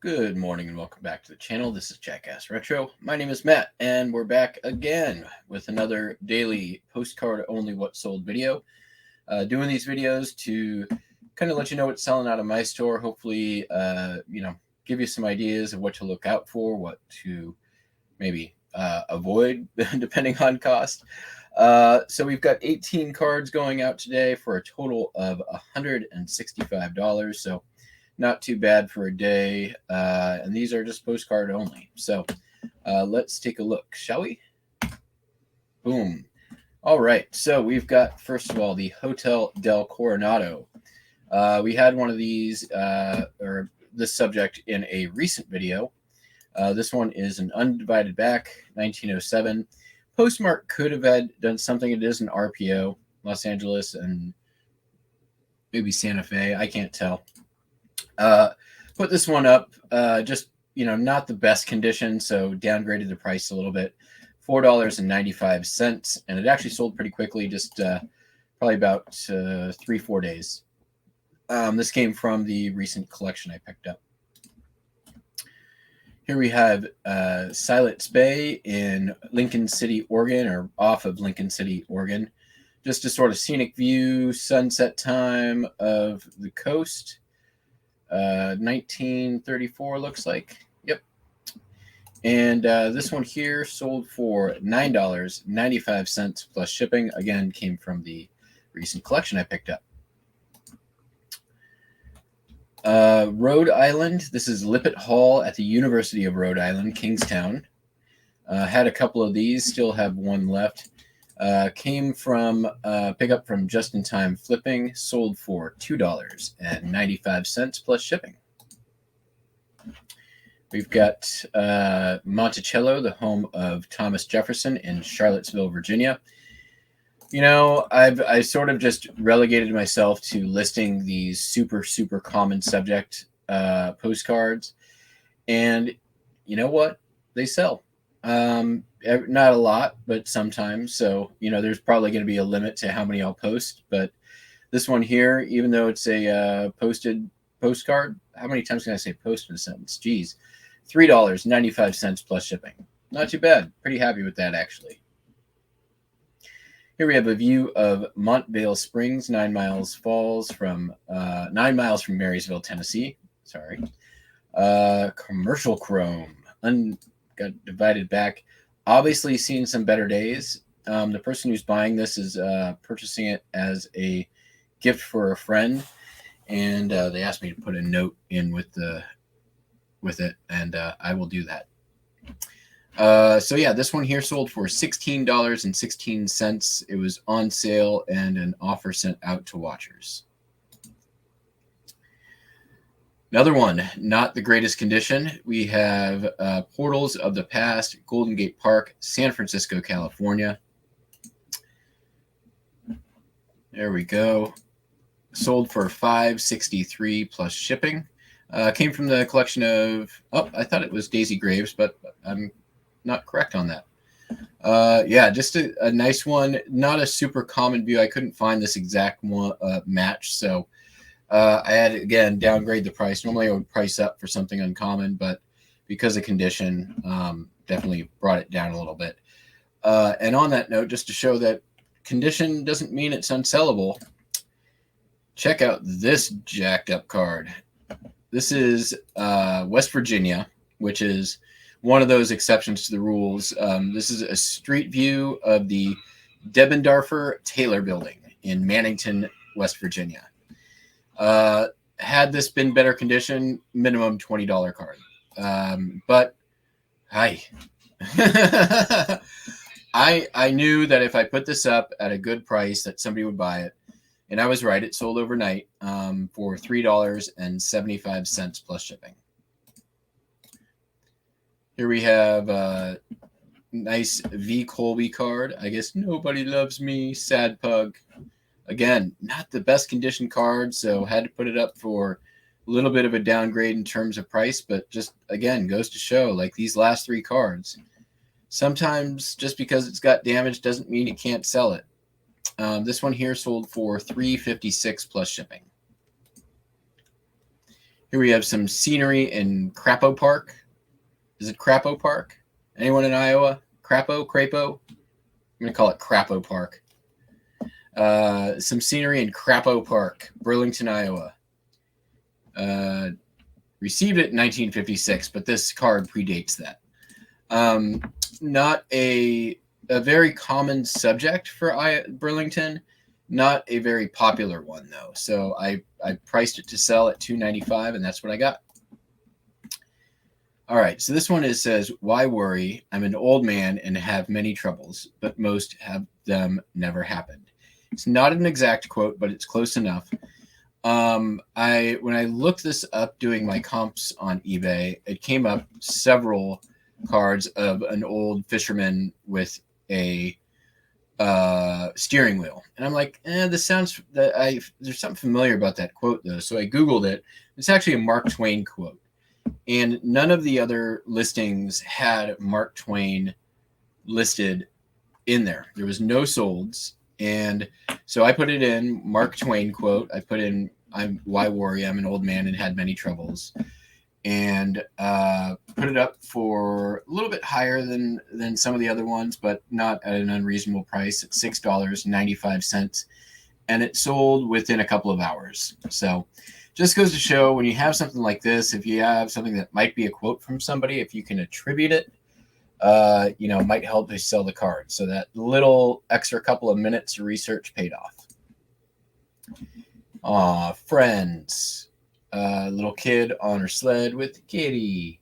Good morning and welcome back to the channel. This is Jackass Retro. My name is Matt and we're back again with another daily postcard only what sold video. Doing these videos to kind of let you know what's selling out of my store. Hopefully, give you some ideas of what to look out for, what to maybe avoid depending on cost. So we've got 18 cards going out today for a total of $165. So not too bad for a day, and these are just postcard only. So let's take a look, shall we? Boom. All right, so we've got, first of all, the Hotel del Coronado. We had one of these, or this subject, in a recent video. This one is an undivided back, 1907. Postmark could have done something. It is an RPO, Los Angeles and maybe Santa Fe. I can't tell. Put this one up, just, not the best condition, so downgraded the price a little bit, $4.95, and it actually sold pretty quickly, just probably about 3-4 days. This came from the recent collection I picked up. Here we have Silence Bay in Lincoln City, Oregon, or off of Lincoln City, Oregon. Just a sort of scenic view, sunset time of the coast. 1934 looks like. Yep. And this one here sold for $9.95 plus shipping. Again, came from the recent collection I picked up. Rhode Island. This is Lippert Hall at the University of Rhode Island, Kingstown. Had a couple of these, still have one left. Came from pickup from Just in Time Flipping, sold for $2.95 plus shipping. We've got Monticello, the home of Thomas Jefferson in Charlottesville, Virginia. I sort of just relegated myself to listing these super common subject postcards, and you know what? They sell. Not a lot, but sometimes. So, there's probably going to be a limit to how many I'll post. But this one here, even though it's a posted postcard, how many times can I say post in a sentence? Geez, $3.95 plus shipping. Not too bad. Pretty happy with that, actually. Here we have a view of Montvale Springs, 9 miles from Marysville, Tennessee. Sorry. Commercial chrome. Got divided back. Obviously seen some better days. The person who's buying this is purchasing it as a gift for a friend, and they asked me to put a note in with it, and I will do that. So yeah, this one here sold for $16.16. It was on sale and an offer sent out to watchers. Another one, not the greatest condition. We have Portals of the Past, Golden Gate Park, San Francisco, California. There we go. Sold for $5.63 plus shipping. Came from the collection of, I thought it was Daisy Graves, but I'm not correct on that. Yeah, just a nice one. Not a super common view. I couldn't find this exact one match, so I had, again, downgrade the price. Normally I would price up for something uncommon, but because of condition, definitely brought it down a little bit. And on that note, just to show that condition doesn't mean it's unsellable, check out this jacked up card. This is West Virginia, which is one of those exceptions to the rules. This is a street view of the Debendorfer Taylor Building in Mannington, West Virginia. Had this been better condition, minimum $20 card. But hi, I knew that if I put this up at a good price that somebody would buy it. And I was right. It sold overnight for $3.75 plus shipping. Here we have a nice V. Colby card. I guess Nobody Loves Me, Sad Pug. Again, not the best condition card, so had to put it up for a little bit of a downgrade in terms of price, but just, again, goes to show, like these last three cards, sometimes just because it's got damage doesn't mean you can't sell it. This one here sold for $3.56 plus shipping. Here we have some scenery in Crapo Park. Is it Crapo Park? Anyone in Iowa? Crapo? I'm going to call it Crapo Park. Some scenery in Crapo Park, Burlington, Iowa. Received it in 1956, but this card predates that. Not a very common subject for Burlington. Not a very popular one, though. So I priced it to sell at $2.95, and that's what I got. All right, so this one says, why worry? I'm an old man and have many troubles, but most have them never happened. It's not an exact quote, but it's close enough. When I looked this up doing my comps on eBay, it came up several cards of an old fisherman with a steering wheel, and I'm like, this sounds there's something familiar about that quote though. So I Googled it. It's actually a Mark Twain quote, and none of the other listings had Mark Twain listed in there. There was no solds, and so I put it in Mark Twain quote. I put in why worry? I'm an old man and had many troubles, and put it up for a little bit higher than some of the other ones, but not at an unreasonable price at $6.95, and it sold within a couple of hours. So just goes to show, when you have something like this, if you have something that might be a quote from somebody, if you can attribute it, it might help to sell the card. So that little extra couple of minutes of research paid off. Friends. Little kid on her sled with kitty.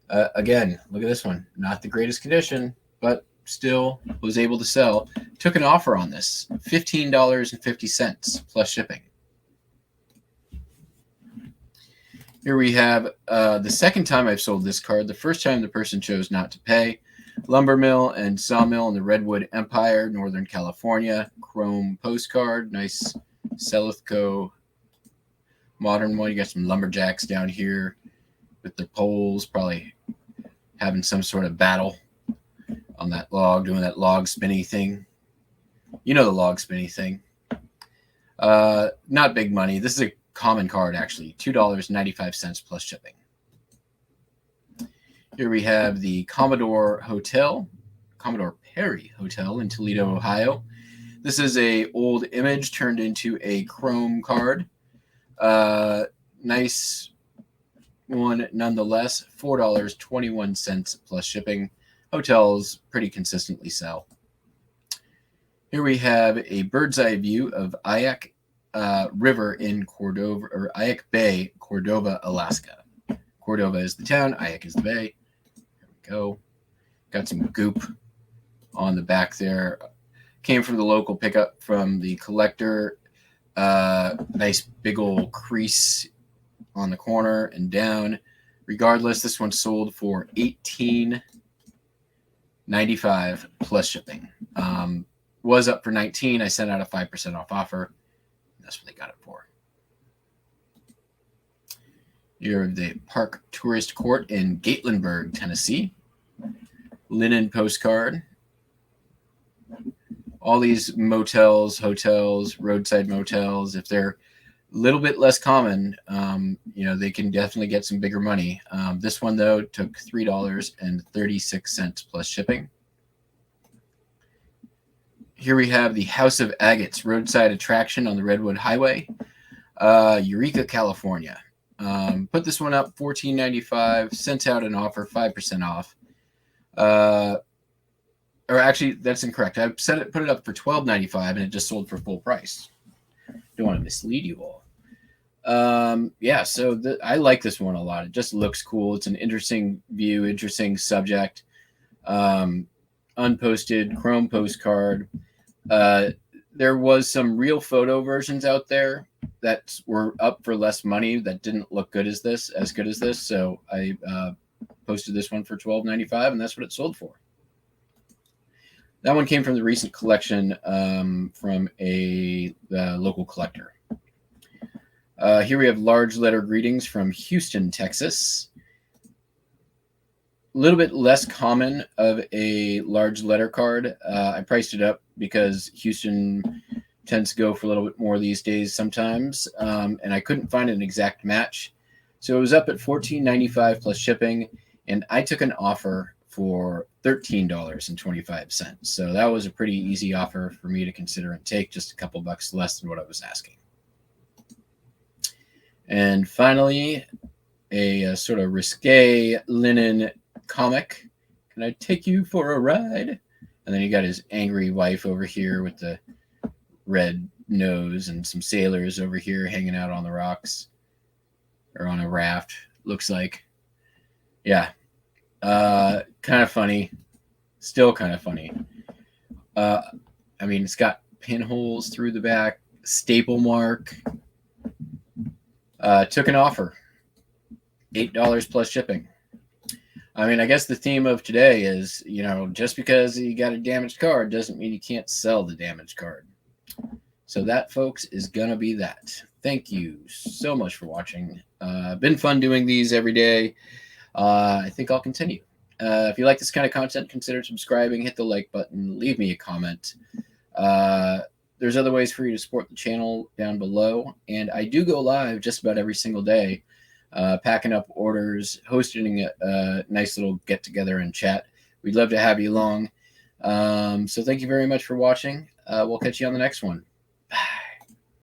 Again, look at this one. Not the greatest condition, but still was able to sell. Took an offer on this. $15.50 plus shipping. Here we have the second time I've sold this card. The first time the person chose not to pay. Lumber mill and sawmill in the Redwood Empire, Northern California. Chrome postcard. Nice Selithco modern one. You got some lumberjacks down here with their poles, probably having some sort of battle on that log, doing that log spinny thing. You know the log spinny thing. Not big money. This is a common card, actually. $2.95 plus shipping. Here we have the Commodore Perry Hotel in Toledo, Ohio. This is a old image turned into a chrome card. Nice one nonetheless. $4.21 plus shipping. Hotels pretty consistently sell. Here we have a bird's eye view of Ayak River in Cordova, or Ayak Bay, Cordova, Alaska. Cordova is the town, Ayak is the bay. There we go. Got some goop on the back there. Came from the local pickup from the collector. Nice big old crease on the corner and down. Regardless, this one sold for $18.95 plus shipping. Was up for $19. I sent out a 5% off offer. That's what they got it for. Here the Park Tourist Court in Gatlinburg, Tennessee. Linen postcard. All these motels, hotels, roadside motels, if they're a little bit less common, they can definitely get some bigger money. This one, though, took $3.36 plus shipping. Here we have the House of Agates roadside attraction on the Redwood Highway, Eureka, California. Put this one up $14.95, sent out an offer, 5% off. Or actually, that's incorrect. I put it up for $12.95, and it just sold for full price. Don't want to mislead you all. So I like this one a lot. It just looks cool. It's an interesting view, interesting subject. Unposted chrome postcard. There was some real photo versions out there that were up for less money that didn't look as good as this. So I posted this one for $12.95, and that's what it sold for. That one came from the recent collection from a local collector. Here we have large letter greetings from Houston, Texas. A little bit less common of a large letter card. I priced it up because Houston tends to go for a little bit more these days sometimes, and I couldn't find an exact match. So it was up at $14.95 plus shipping, and I took an offer for $13.25. So that was a pretty easy offer for me to consider and take, just a couple bucks less than what I was asking. And finally, a sort of risque linen comic. Can I take you for a ride? And then you got his angry wife over here with the red nose, and some sailors over here hanging out on the rocks or on a raft, looks like. Yeah. Kind of funny. Still kind of funny. I mean, it's got pinholes through the back, staple mark. Took an offer. $8 plus shipping. I mean, I guess the theme of today is, you know, just because you got a damaged card doesn't mean you can't sell the damaged card. So that, folks, is going to be that. Thank you so much for watching. Been fun doing these every day. I think I'll continue. If you like this kind of content, consider subscribing, hit the like button, leave me a comment. There's other ways for you to support the channel down below. And I do go live just about every single day, packing up orders, hosting a nice little get-together and chat. We'd love to have you along. So thank you very much for watching. We'll catch you on the next one. Bye.